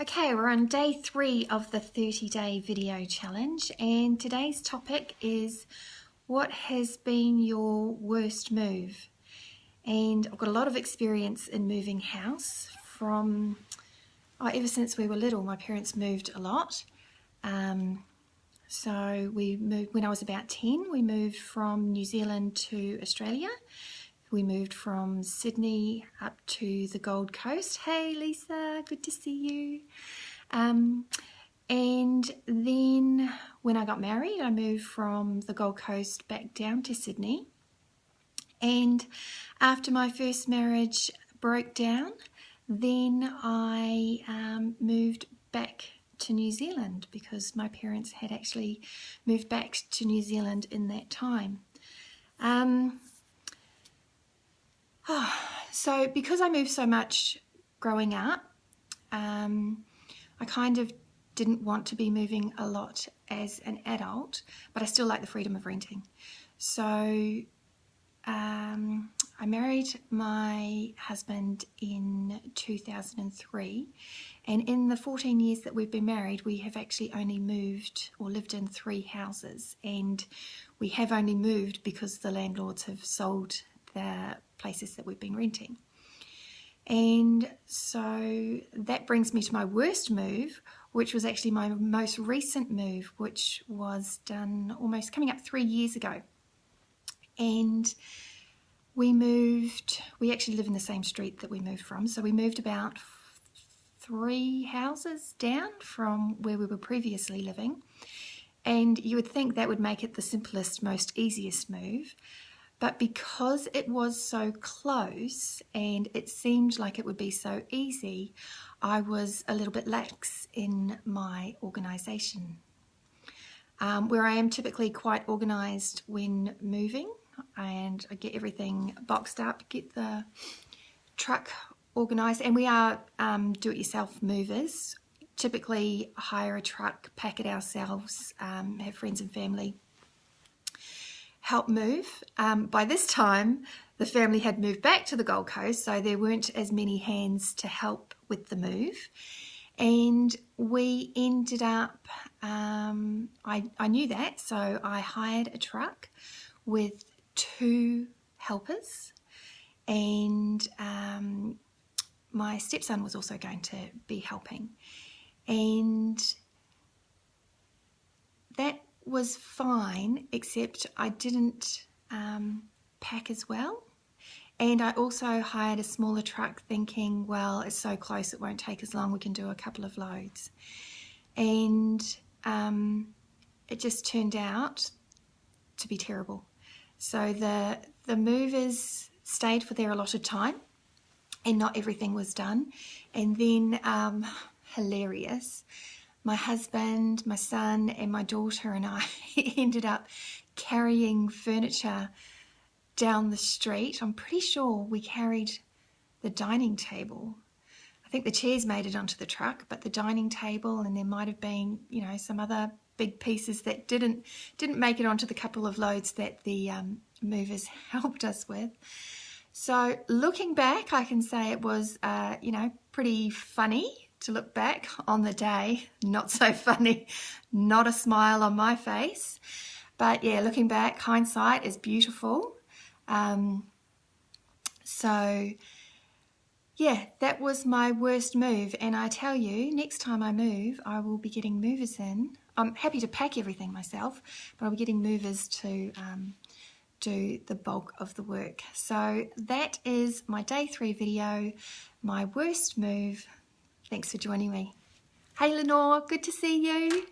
Okay, we're on day 3 of the 30-day video challenge, and today's topic is what has been your worst move? And I've got a lot of experience in moving house from ever since we were little. My parents moved a lot. So we moved when I was about 10. We moved from New Zealand to Australia. We moved from Sydney up to the Gold Coast. Hey Lisa, good to see you. And then when I got married, I moved from the Gold Coast back down to Sydney. And after my first marriage broke down, then I moved back to New Zealand because my parents had actually moved back to New Zealand in that time. So because I moved so much growing up, I kind of didn't want to be moving a lot as an adult, but I still like the freedom of renting. So I married my husband in 2003, and in the 14 years that we've been married, we have actually only moved or lived in 3 houses, and we have only moved because the landlords have sold the places that we've been renting. And so that brings me to my worst move, which was actually my most recent move, which was done almost coming up 3 years ago. And we actually live in the same street that we moved from. So we moved about 3 houses down from where we were previously living. And you would think that would make it the simplest, most easiest move. But because it was so close and it seemed like it would be so easy, I was a little bit lax in my organisation. Where I am typically quite organised when moving, and I get everything boxed up, get the truck organised, and we are do-it-yourself movers. Typically hire a truck, pack it ourselves, have friends and family help move. By this time, the family had moved back to the Gold Coast, so there weren't as many hands to help with the move. And we ended up, I knew that, so I hired a truck with 2 helpers, and my stepson was also going to be helping. And that was fine, except I didn't pack as well. And I also hired a smaller truck thinking, well, it's so close, it won't take as long, we can do a couple of loads. And it just turned out to be terrible. So the movers stayed for their allotted time and not everything was done. And then, hilarious, my husband, my son and my daughter and I ended up carrying furniture down the street. I'm pretty sure we carried the dining table. I think the chairs made it onto the truck, but the dining table, and there might have been, you know, some other big pieces that didn't make it onto the couple of loads that the movers helped us with. So looking back, I can say it was, you know, pretty funny to look back on the day. Not so funny, not a smile on my face. But yeah, looking back, hindsight is beautiful. So yeah, that was my worst move. And I tell you, next time I move, I will be getting movers in. I'm happy to pack everything myself, but I'll be getting movers to do the bulk of the work. So that is my day 3 video, my worst move. Thanks for joining me. Hey Lenore, good to see you.